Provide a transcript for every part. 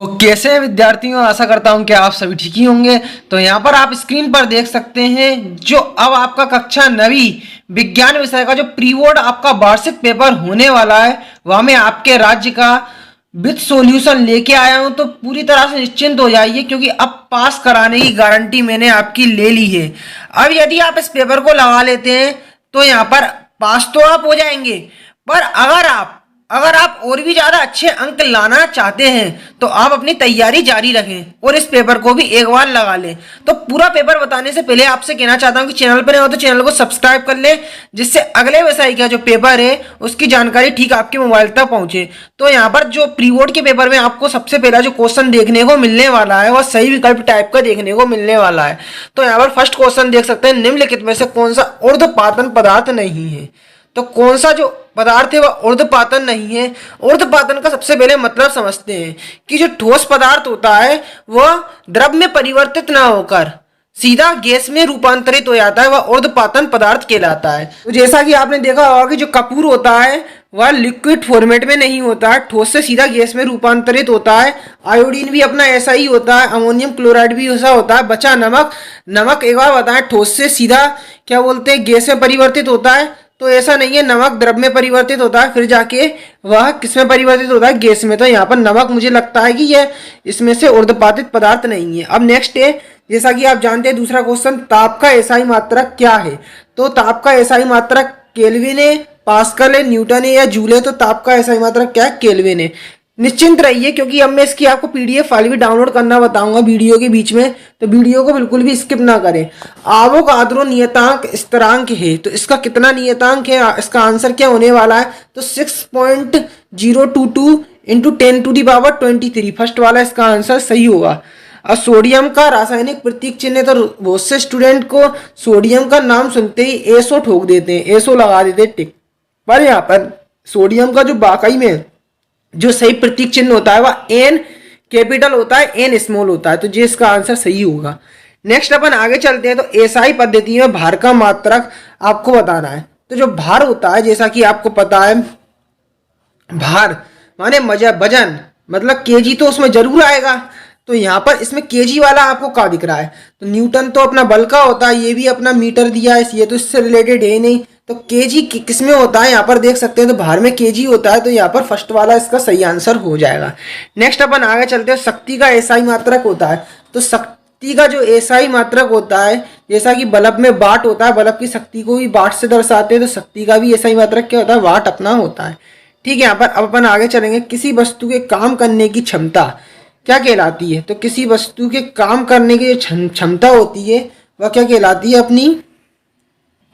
तो कैसे हैं विद्यार्थियों, आशा करता हूं कि आप सभी ठीक ही होंगे। तो यहाँ पर आप स्क्रीन पर देख सकते हैं जो अब आपका कक्षा 9वीं विज्ञान विषय का जो प्री बोर्ड आपका वार्षिक पेपर होने वाला है वह मैं आपके राज्य का विथ सॉल्यूशन लेके आया हूं। तो पूरी तरह से निश्चिंत हो जाइए क्योंकि अब पास कराने की गारंटी मैंने आपकी ले ली है। अब यदि आप इस पेपर को लगा लेते हैं तो यहाँ पर पास तो आप हो जाएंगे, पर अगर आप और भी ज्यादा अच्छे अंक लाना चाहते हैं तो आप अपनी तैयारी जारी रखें और इस पेपर को भी एक बार लगा लें। तो पूरा पेपर बताने से पहले आपसे कहना चाहता हूं कि चैनल पर नए हो तो चैनल को सब्सक्राइब कर लें, जिससे अगले विषय का जो पेपर है उसकी जानकारी ठीक आपके मोबाइल तक पहुंचे। तो यहाँ पर जो प्री बोर्ड के पेपर में आपको सबसे पहला जो क्वेश्चन देखने को मिलने वाला है वह सही विकल्प टाइप का देखने को मिलने वाला है। तो यहाँ पर फर्स्ट क्वेश्चन देख सकते हैं, निम्नलिखित में से कौन सा ऊर्ध्वपातन पदार्थ नहीं है। तो कौन सा जो पदार्थ है वह ऊर्ध्वपातन नहीं है। ऊर्ध्वपातन का सबसे पहले मतलब समझते हैं कि जो ठोस पदार्थ होता है वह द्रव में परिवर्तित ना होकर सीधा गैस में रूपांतरित हो जाता है, वह ऊर्ध्वपातन पदार्थ कहलाता है। तो जैसा कि आपने देखा होगा कि जो कपूर होता है वह लिक्विड फॉर्मेट में नहीं होता है, ठोस से सीधा गैस में रूपांतरित होता है। आयोडीन भी अपना ऐसा ही होता है, अमोनियम क्लोराइड भी ऐसा होता है। बचा नमक एक बार बताएं, ठोस से सीधा क्या बोलते हैं गैस में परिवर्तित होता है, तो ऐसा नहीं है। नमक द्रव में परिवर्तित होता है फिर जाके वह किस में परिवर्तित होता है, गैस में। तो यहाँ पर नमक मुझे लगता है कि यह इसमें से ऊर्ध्वपातित पदार्थ नहीं है। अब नेक्स्ट है, जैसा कि आप जानते हैं दूसरा क्वेश्चन, ताप का एसआई मात्रक क्या है। तो ताप का एसआई मात्रक केल्विन है, पास्कल है, न्यूटन है या जूल है। तो ताप का एसआई मात्रक क्या है, केल्विन है। निश्चिंत रहिए क्योंकि अब मैं इसकी आपको पीडीएफ फाइल भी डाउनलोड करना बताऊंगा वीडियो के बीच में, तो वीडियो को बिल्कुल भी स्किप ना करें। आवोगाद्रो नियतांक स्थिरांक है, तो इसका कितना नियतांक है, इसका आंसर क्या होने वाला है, तो 6.022 इंटू 10⁻23। फर्स्ट वाला इसका आंसर सही होगा। और सोडियम का रासायनिक प्रतीक चिन्ह, तो बहुत से स्टूडेंट को सोडियम का नाम सुनते ही एसओ ठोक देते हैं, एसओ लगा देते हैं टिक। पर यहाँ पर सोडियम का जो वाकई में जो सही प्रतीक चिन्ह होता है वह एन कैपिटल होता है, एन स्मॉल होता है। तो ये इसका आंसर सही होगा। नेक्स्ट अपन आगे चलते हैं। तो एसआई पद्धति में भार का मात्रक आपको बताना है। तो जो भार होता है, जैसा कि आपको पता है, भार माने वजन, मतलब केजी तो उसमें जरूर आएगा। तो यहाँ पर इसमें केजी वाला आपको क्या दिख रहा है, तो न्यूटन तो अपना बल का होता है, ये भी अपना मीटर दिया है, ये तो इससे रिलेटेड है नहीं। तो केजी किस में होता है, यहाँ पर देख सकते हैं, तो भार में केजी होता है। तो यहाँ पर फर्स्ट वाला इसका सही आंसर हो जाएगा। नेक्स्ट अपन आगे चलते हैं, शक्ति का एसआई मात्रक होता है। तो शक्ति का जो एसआई मात्रक होता है, जैसा कि बल्ब में वाट होता है, बल्ब की शक्ति को भी वाट से दर्शाते हैं, तो शक्ति का भी एसआई मात्रक क्या होता है, वाट अपना होता है। ठीक है, यहाँ पर अब अपन आगे चलेंगे। किसी वस्तु के काम करने की क्षमता क्या कहलाती है। तो किसी वस्तु के काम करने की जो क्षमता होती है वह क्या कहलाती है अपनी।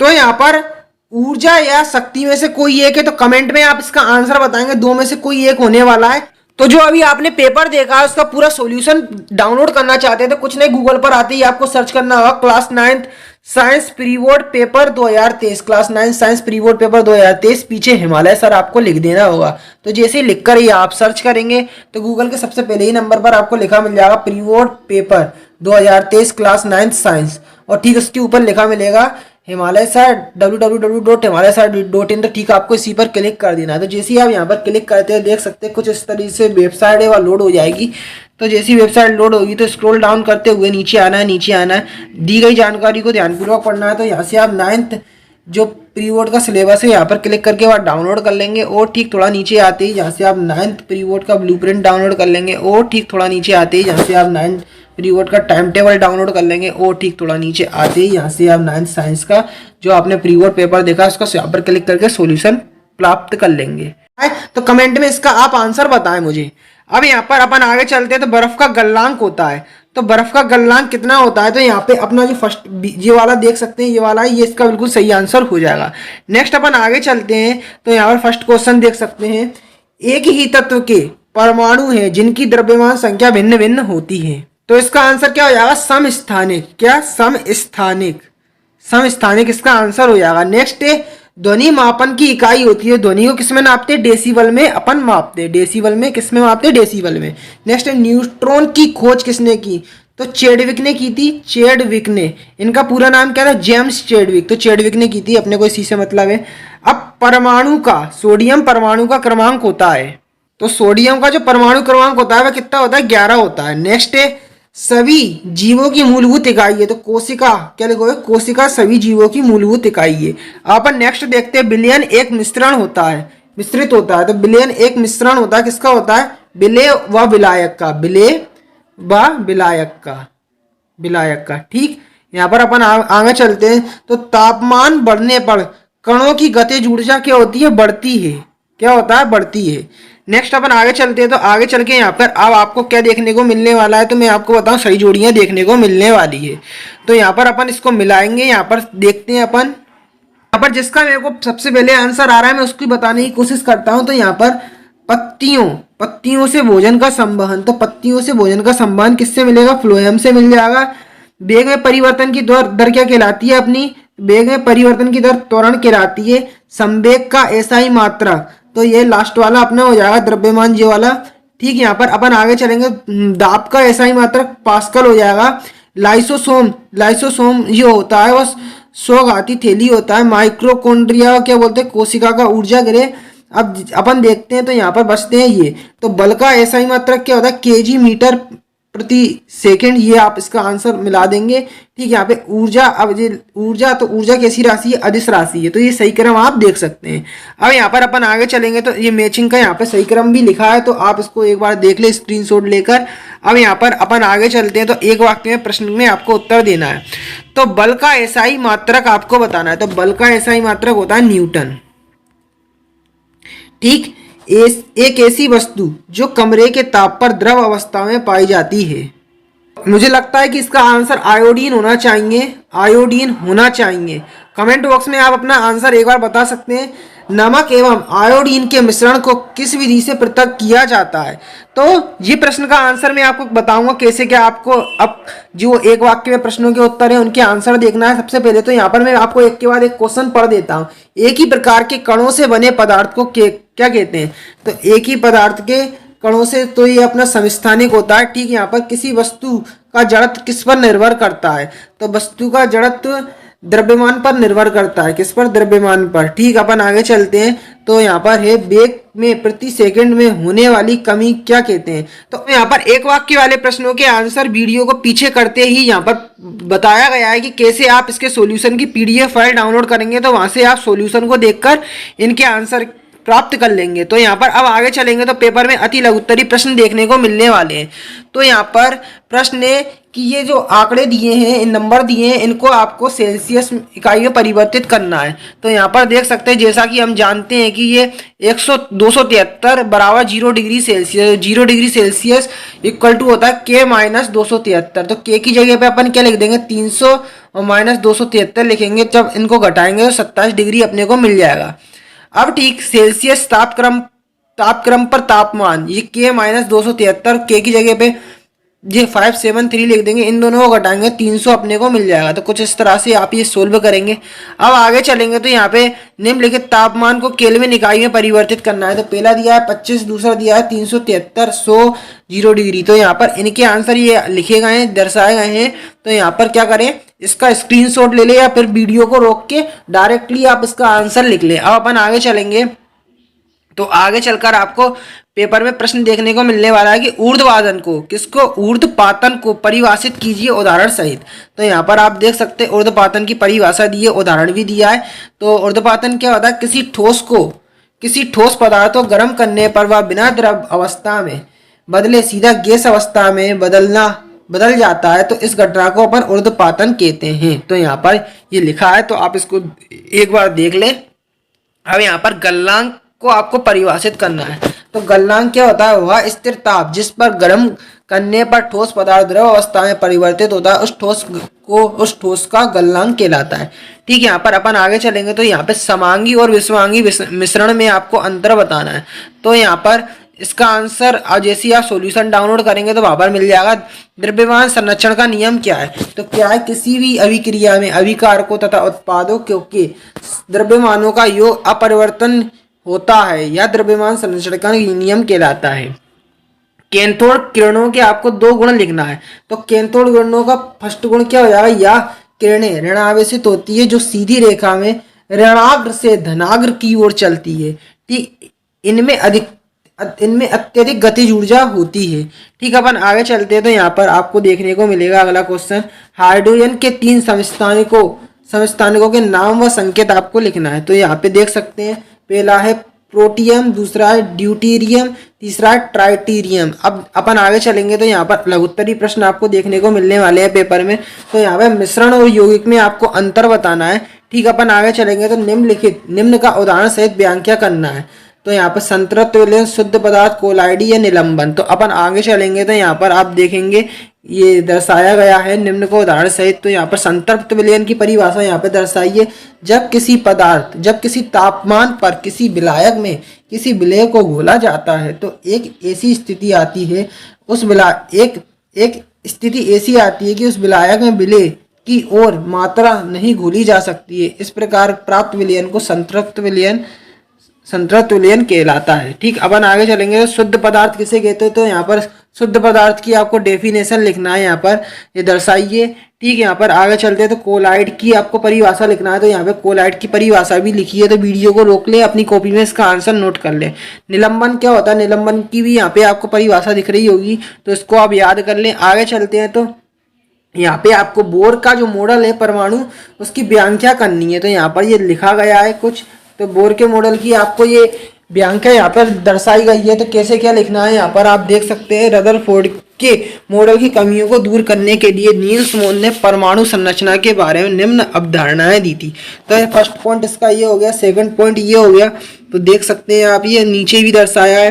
तो यहाँ पर ऊर्जा या शक्ति में से कोई एक है, तो कमेंट में आप इसका आंसर बताएंगे, दो में से कोई एक होने वाला है। तो जो अभी आपने पेपर देखा है उसका पूरा सॉल्यूशन डाउनलोड करना चाहते हैं तो कुछ नहीं, गूगल पर आते ही आपको सर्च करना होगा class 9 science pre board paper 2023, class 9 science pre board paper 2023, पीछे हिमालय सर आपको लिख देना होगा। तो जैसे ही लिखकर ही आप सर्च करेंगे तो गूगल के सबसे पहले ही नंबर पर आपको लिखा मिल जाएगा pre board paper 2023 class 9 science, और ठीक उसके ऊपर लिखा मिलेगा हिमालय सर www.himalayasar.in। तो ठीक आपको इसी पर क्लिक कर देना है। तो जैसे ही आप यहाँ पर क्लिक करते हैं देख सकते हैं कुछ इस तरीके से वेबसाइट है वह लोड हो जाएगी। तो जैसी वेबसाइट लोड होगी तो स्क्रॉल डाउन करते हुए नीचे आना है, नीचे आना है, दी गई जानकारी को ध्यानपूर्वक पढ़ना है। तो यहाँ से आप 9th जो प्री बोर्ड का सिलेबस है यहाँ पर क्लिक करके वह डाउनलोड कर लेंगे, और ठीक थोड़ा नीचे आते ही जहाँ से आप 9th प्री बोर्ड का ब्लूप्रिंट डाउनलोड कर लेंगे, और ठीक थोड़ा नीचे आते ही जहाँ से आप 9th प्री बोर्ड का टाइम टेबल डाउनलोड कर लेंगे, और ठीक थोड़ा नीचे आते ही यहाँ से आप 9th साइंस का जो आपने प्री बोर्ड पेपर देखा उसका यहाँ पर क्लिक करके सॉल्यूशन प्राप्त कर लेंगे। तो कमेंट में इसका आप आंसर बताएं मुझे। अब यहाँ पर अपन आगे चलते हैं। तो बर्फ का गलनांक होता है, तो बर्फ का गलनांक कितना होता है, तो यहाँ पे अपना जो फर्स्ट ये वाला देख सकते हैं, ये वाला है, ये इसका बिल्कुल सही आंसर हो जाएगा। नेक्स्ट अपन आगे चलते हैं। तो यहाँ पर फर्स्ट क्वेश्चन देख सकते हैं, एक ही तत्व के परमाणु है जिनकी द्रव्यमान संख्या भिन्न भिन्न होती है। तो इसका आंसर क्या हो जाएगा, समस्थानिक। क्या, समस्थानिक, समस्थानिक इसका आंसर हो जाएगा। नेक्स्ट है, ध्वनि मापन की इकाई होती है, ध्वनि को किसमें नापते हैं, डेसिबल में अपन मापते हैं, डेसिबल में, किसमें मापते हैं, डेसिबल में। नेक्स्ट है, न्यूट्रॉन की खोज किसने की, तो चेडविक ने की थी, चेडविक ने। इनका पूरा नाम क्या था, जेम्स चेडविक। तो चेडविक ने की थी, अपने को इसी से मतलब है। अब परमाणु का, सोडियम परमाणु का क्रमांक होता है, तो सोडियम का जो परमाणु क्रमांक होता है वह कितना होता है, 11 होता है। नेक्स्ट है सभी जीवों की मूलभूत इकाई है, तो कोशिका क्या लिखोगे, कोशिका सभी जीवों की मूलभूत इकाई है। अपन नेक्स्ट देखते हैं विलयन एक मिश्रण होता है, मिश्रित होता है। तो विलयन एक मिश्रण होता है, किसका होता है, विलेय व विलायक का, विलेय व विलायक का। ठीक, यहाँ पर अपन आगे चलते हैं। तो तापमान बढ़ने पर कणों की गतिज ऊर्जा क्या होती है, बढ़ती है। क्या होता है, बढ़ती है। नेक्स्ट अपन आगे चलते हैं। तो आगे चल के यहाँ पर अब आपको क्या देखने को मिलने वाला है, तो मैं आपको बताऊं सही जोड़ियां देखने को मिलने वाली है। तो यहाँ पर अपन इसको मिलाएंगे, यहाँ पर देखते हैं अपन। यहाँ पर जिसका मेरे को सबसे पहले आंसर आ रहा है मैं उसकी बताने की कोशिश करता हूँ। तो यहाँ पर पत्तियों से भोजन का संवहन, तो पत्तियों से भोजन का संवहन किससे मिलेगा, फ्लोएम से मिल जाएगा। वेग में परिवर्तन की दर क्या कहलाती है अपनी, वेग में परिवर्तन की दर त्वरण कहलाती है। संवेग का एसआई मात्रा, तो ये लास्ट वाला अपना हो जाएगा द्रव्यमान जी वाला। ठीक, यहाँ पर अपन आगे चलेंगे। दाब का एसआई मात्रक पास्कल हो जाएगा। लाइसोसोम ये होता है बस स्वघाती थैली होता है। माइक्रोकोन्ड्रिया क्या बोलते हैं, कोशिका का ऊर्जा गृह। अब अपन देखते हैं, तो यहाँ पर बचते हैं ये। तो बल का एसआई मात्रक क्या होता है, केजी मीटर प्रति सेकंड। ये आप इसका आंसर मिला देंगे। ठीक, यहाँ पे ऊर्जा, अब ये ऊर्जा, तो ऊर्जा कैसी राशि है, अदिश राशि है। तो ये सही क्रम आप देख सकते हैं। अब यहाँ पर अपन आगे चलेंगे, तो ये मैचिंग का यहाँ पे सही क्रम भी लिखा है, तो आप इसको एक बार देख ले स्क्रीनशॉट लेकर। अब यहाँ पर अपन आगे चलते हैं। तो एक वाक्य में प्रश्न में आपको उत्तर देना है। तो बल का एसआई मात्रक आपको बताना है। तो बल का एसआई मात्रक होता है न्यूटन। ठीक, एक ऐसी वस्तु जो कमरे के ताप पर द्रव अवस्था में पाई जाती है। मुझे लगता है कि इसका आंसर आयोडीन होना चाहिए, आयोडीन होना चाहिए। कमेंट बॉक्स में आप अपना आंसर एक बार बता सकते हैं। नमक एवं आयोडीन के मिश्रण को किस विधि से पृथक किया जाता है। तो ये प्रश्न का आंसर मैं आपको बताऊंगा कैसे, क्या आपको अब जो एक वाक्य में प्रश्नों के उत्तर है उनके आंसर देखना है। सबसे पहले तो यहाँ पर मैं आपको एक के बाद एक क्वेश्चन पढ़ देता हूँ। एक ही प्रकार के कणों से बने पदार्थ को क्या कहते हैं, तो एक ही पदार्थ के कणों से, तो ये अपना समस्थानिक होता है। ठीक, यहाँ पर किसी वस्तु का जड़त्व किस पर निर्भर करता है, तो वस्तु का जड़त्व द्रव्यमान पर निर्भर करता है। किस पर, द्रव्यमान पर। ठीक, अपन आगे चलते हैं। तो यहाँ पर है वेग में प्रति सेकंड में होने वाली कमी क्या कहते हैं। तो यहाँ पर एक वाक्य वाले प्रश्नों के आंसर वीडियो को पीछे करते ही यहाँ पर बताया गया है कि कैसे आप इसके सॉल्यूशन की पीडीएफ फाइल डाउनलोड करेंगे, तो वहां से आप सॉल्यूशन को देखकर इनके आंसर प्राप्त कर लेंगे। तो यहाँ पर अब आगे चलेंगे, तो पेपर में अति लघुत्तरी प्रश्न देखने को मिलने वाले हैं। तो यहाँ पर प्रश्न है कि ये जो आंकड़े दिए हैं, इन नंबर दिए हैं, इनको आपको सेल्सियस इकाई में परिवर्तित करना है। तो यहाँ पर देख सकते हैं, जैसा कि हम जानते हैं कि ये 273 बराबर 0 degree Celsius, 0 degree Celsius equal to होता है K माइनस 273। तो K की जगह पे अपन क्या लिख देंगे, 300 और माइनस 273 लिखेंगे। जब इनको घटाएंगे तो 27 डिग्री अपने को मिल जाएगा। अब ठीक, सेल्सियस तापक्रम पर तापमान, ये K माइनस 273, K की जगह पे ये 573 लिख देंगे। इन दोनों को घटाएंगे 300 अपने को मिल जाएगा। तो कुछ इस तरह से आप ये सोल्व करेंगे। अब आगे चलेंगे, तो यहाँ पे निम्नलिखित तापमान को केल्विन इकाई में परिवर्तित करना है। तो पहला दिया है 25, दूसरा दिया है 373, 100, 0 डिग्री। तो यहाँ पर इनके आंसर ये लिखे गए हैं, दर्शाए गए हैं। तो यहाँ पर क्या करें, इसका स्क्रीनशॉट ले ले या फिर वीडियो को रोक के डायरेक्टली आप इसका आंसर लिख ले। अब अपन आगे चलेंगे, तो आगे चलकर आपको पेपर में प्रश्न देखने को मिलने वाला है कि ऊर्ध्वाधन को, किसको, ऊर्ध्वपातन को परिभाषित कीजिए उदाहरण सहित। तो यहाँ पर आप देख सकते हैं ऊर्ध्वपातन की परिभाषा दी है, उदाहरण भी दिया है। तो ऊर्ध्वपातन क्या होता है, किसी ठोस पदार्थ को गर्म करने पर वह बिना द्रव अवस्था में बदले सीधा गैस अवस्था में बदल जाता है, तो इस घटना को अपन ऊर्ध्वपातन कहते हैं। तो यहाँ पर ये लिखा है, तो आप इसको एक बार देख लें। अब यहाँ पर गलनांक को आपको परिभाषित करना है। तो गलनांक क्या होता है, वह स्थिर ताप जिस पर गर्म करने पर ठोस पदार्थ द्रव अवस्था में परिवर्तित होता है, उस ठोस का गलनांक कहलाता है। ठीक है, यहाँ पर अपन आगे चलेंगे, तो यहाँ पे समांगी और विषमांगी मिश्रण में आपको अंतर बताना है। तो यहाँ पर इसका आंसर जैसे ही आप सॉल्यूशन डाउनलोड करेंगे तो वहां पर मिल जाएगा। द्रव्यमान संरक्षण का नियम क्या है, तो क्या है, किसी भी अभिक्रिया में अभिकारकों तथा उत्पादों के द्रव्यमानों का योग अपरिवर्तन होता है, या द्रव्यमान संरक्षण का नियम कहलाता है। कैथोड किरणों के आपको 2 गुण लिखना है। तो कैथोड किरणों का फर्स्ट गुण क्या हो जाएगा, या किरणें ऋणावेशित होती है जो सीधी रेखा में ऋणाग्र से धनाग्र की ओर चलती है। ठीक, इनमें इनमें अत्यधिक गतिज ऊर्जा होती है। ठीक, अपन आगे चलते हैं तो यहाँ पर आपको देखने को मिलेगा अगला क्वेश्चन, हाइड्रोजन के 3 समस्थानिकों के नाम व संकेत आपको लिखना है। तो यहाँ पे देख सकते हैं, पहला है प्रोटियम, दूसरा है ड्यूटेरियम, तीसरा है ट्राइटेरियम। अब अपन आगे चलेंगे तो यहाँ पर लघुत्तरी प्रश्न आपको देखने को मिलने वाले हैं पेपर में। तो यहाँ पे मिश्रण और यौगिक में आपको अंतर बताना है। ठीक, अपन आगे चलेंगे तो निम्न का उदाहरण सहित व्याख्या करना है। तो यहाँ पर संतृप्त विलयन, शुद्ध पदार्थ, कोलाइडी या निलंबन। तो अपन आगे चलेंगे तो यहाँ पर आप देखेंगे ये दर्शाया गया है निम्न को उदाहरण सहित। तो यहाँ पर संतृप्त विलयन की परिभाषा यहाँ पे दर्शाइए, जब किसी तापमान पर किसी विलायक में किसी विलेय को घोला जाता है तो एक ऐसी स्थिति आती है कि उस विलायक में विलेय की और मात्रा नहीं घोली जा सकती है। इस प्रकार प्राप्त विलयन को संतृप्त विलयन कहलाता है। ठीक, अपन आगे चलेंगे तो शुद्ध पदार्थ किसे कहते हैं। तो यहाँ पर शुद्ध पदार्थ की आपको डेफिनेशन लिखना है, यहाँ पर ये दर्शाइए। ठीक, यहाँ पर आगे चलते हैं तो कोलाइड की आपको परिभाषा लिखना है। तो यहाँ पे कोलाइड की परिभाषा भी लिखी है, तो वीडियो को रोक ले, अपनी कॉपी में इसका आंसर नोट कर ले। निलंबन क्या होता है, निलंबन की भी यहाँ पे आपको परिभाषा दिख रही होगी, तो इसको आप याद कर लें। आगे चलते हैं तो यहाँ पे आपको बोर का जो मॉडल है परमाणु, उसकी व्याख्या करनी है। तो यहाँ पर ये लिखा गया है कुछ, तो बोर के मॉडल की आपको ये व्याख्या यहाँ पर दर्शाई गई है। तो कैसे क्या लिखना है यहाँ पर आप देख सकते हैं। रदरफोर्ड के मॉडल की कमियों को दूर करने के लिए नील्स बोर ने परमाणु संरचना के बारे में निम्न अवधारणाएं दी थी। तो ये फर्स्ट पॉइंट इसका ये हो गया, सेकंड पॉइंट ये हो गया। तो देख सकते हैं आप, ये नीचे भी दर्शाया है।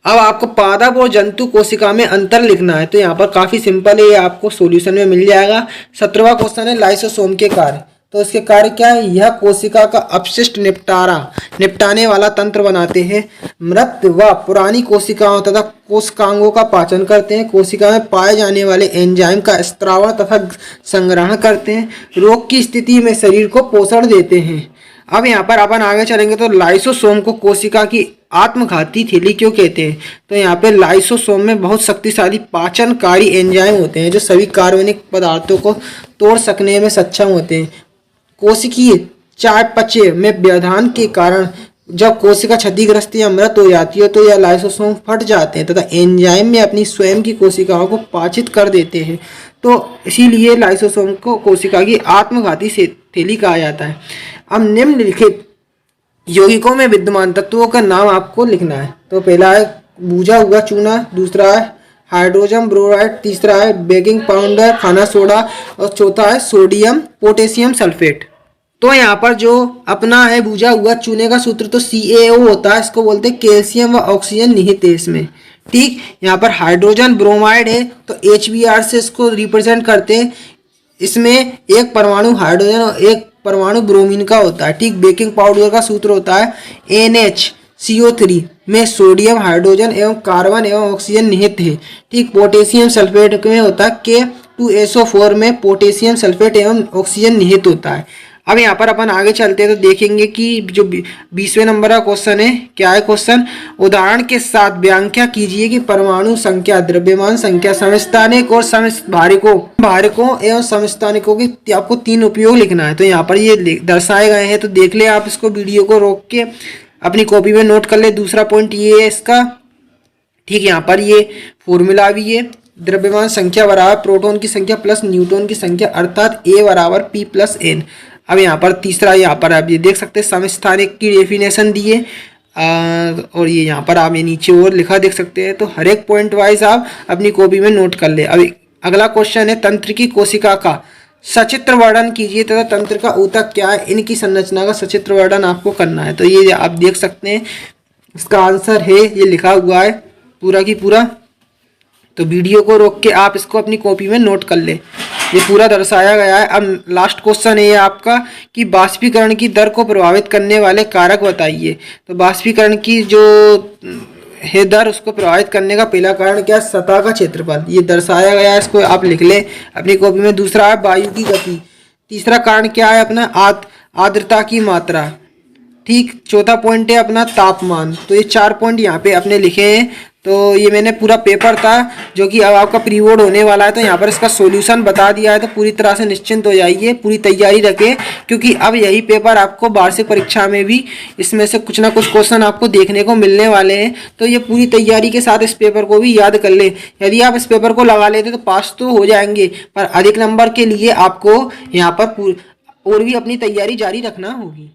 अब आपको पादप और जंतु कोशिका में अंतर लिखना है। तो यहाँ पर काफी सिंपल है, ये आपको सॉल्यूशन में मिल जाएगा। 17वां क्वेश्चन है लाइसोसोम के कार्य। तो इसके कार्य क्या है, यह कोशिका का अपशिष्ट निपटाने वाला तंत्र बनाते हैं। मृत व पुरानी कोशिकाओं तथा कोशिकांगों का पाचन करते हैं। कोशिका में पाए जाने वाले एंजाइम का स्त्रावण तथा संग्रहण करते हैं। रोग की स्थिति में शरीर को पोषण देते हैं। अब यहाँ पर अपन आगे चलेंगे तो लाइसोसोम को कोशिका की आत्मघाती थैली क्यों कहते हैं। तो यहाँ पे लाइसोसोम में बहुत शक्तिशाली पाचनकारी एंजाइम होते हैं जो सभी कार्बनिक पदार्थों को तोड़ सकने में सक्षम होते हैं। कोशिकीय चयापचय में व्यवधान के कारण जब कोशिका क्षतिग्रस्त या मृत हो जाती है तो यह लाइसोसोम फट जाते हैं तथा एंजाइम में अपनी स्वयं की कोशिकाओं को पाचित कर देते हैं। तो इसीलिए लाइसोसोम को कोशिका की आत्मघाती थैली कहा जाता है। अब निम्नलिखित यौगिकों में विद्यमान तत्वों का नाम आपको लिखना है। तो पहला है भुजा हुआ चूना, दूसरा है हाइड्रोजन ब्रोमाइड, तीसरा है बेकिंग पाउडर खाना सोडा और चौथा है सोडियम पोटेशियम सल्फेट। तो यहाँ पर जो अपना है भुजा हुआ चूने का सूत्र तो CaO होता है, इसको बोलते हैं कैल्शियम व ऑक्सीजन निहित है इसमें। ठीक, यहाँ पर हाइड्रोजन ब्रोमाइड है तो HBr से इसको रिप्रेजेंट करते हैं। इसमें एक परमाणु हाइड्रोजन और एक परमाणु ब्रोमीन का होता है। ठीक, बेकिंग पाउडर का सूत्र होता है NaCO3 में सोडियम हाइड्रोजन एवं कार्बन एवं ऑक्सीजन निहित है। ठीक, पोटेशियम सल्फेट में होता है K2SO4 में पोटेशियम सल्फेट एवं ऑक्सीजन निहित होता है। अब यहाँ पर अपन आगे चलते हैं तो देखेंगे कि जो 20वें नंबर का क्वेश्चन है, क्या है क्वेश्चन, उदाहरण के साथ व्याख्या कीजिए कि परमाणु संख्या, द्रव्यमान संख्या, समस्थानिक और भारिकों एवं समस्थानिकों के आपको 3 उपयोग लिखना है। तो यहाँ पर ये दर्शाए गए हैं, तो देख ले आप इसको, वीडियो को रोक के अपनी कॉपी में नोट कर ले। दूसरा पॉइंट ये है इसका। ठीक, यहाँ पर ये फॉर्मूला भी है, द्रव्यमान संख्या बराबर प्रोटॉन की संख्या प्लस न्यूट्रॉन की संख्या अर्थात A बराबर P प्लस N। अब यहाँ पर तीसरा, यहाँ पर आप ये देख सकते हैं समस्थानिक की डेफिनेशन दी है और ये यहाँ पर आप ये नीचे और लिखा देख सकते हैं। तो हर एक पॉइंट वाइज आप अपनी कॉपी में नोट कर ले। अब अगला क्वेश्चन है तंत्र की कोशिका का सचित्र वर्णन कीजिए तथा तंत्र का ऊतक क्या है, इनकी संरचना का सचित्र वर्णन आपको करना है। तो ये आप देख सकते हैं, इसका आंसर है ये लिखा हुआ है पूरा की पूरा। तो वीडियो को रोक के आप इसको अपनी कॉपी में नोट कर ले, ये पूरा दर्शाया गया है। अब लास्ट क्वेश्चन है ये आपका कि वाष्पीकरण की दर को प्रभावित करने वाले कारक बताइए। तो वाष्पीकरण की जो है दर, उसको प्रभावित करने का पहला कारण क्या है, सतह का क्षेत्रफल, ये दर्शाया गया है, इसको आप लिख ले अपनी कॉपी में। दूसरा है वायु की गति। तीसरा कारण क्या है अपना आर्द्रता की मात्रा। ठीक, चौथा पॉइंट है अपना तापमान। तो ये 4 पॉइंट यहाँ पे अपने लिखे हैं। तो ये मैंने पूरा पेपर था जो कि अब आपका प्री बोर्ड होने वाला है, तो यहाँ पर इसका सॉल्यूशन बता दिया है। तो पूरी तरह से निश्चिंत हो जाइए, पूरी तैयारी रखें, क्योंकि अब यही पेपर आपको वार्षिक परीक्षा में भी इसमें से कुछ ना कुछ क्वेश्चन आपको देखने को मिलने वाले हैं। तो ये पूरी तैयारी के साथ इस पेपर को भी याद कर ले। यदि आप इस पेपर को लगा लेते तो पास तो हो जाएंगे, पर अधिक नंबर के लिए आपको यहाँ पर और भी अपनी तैयारी जारी रखना होगी।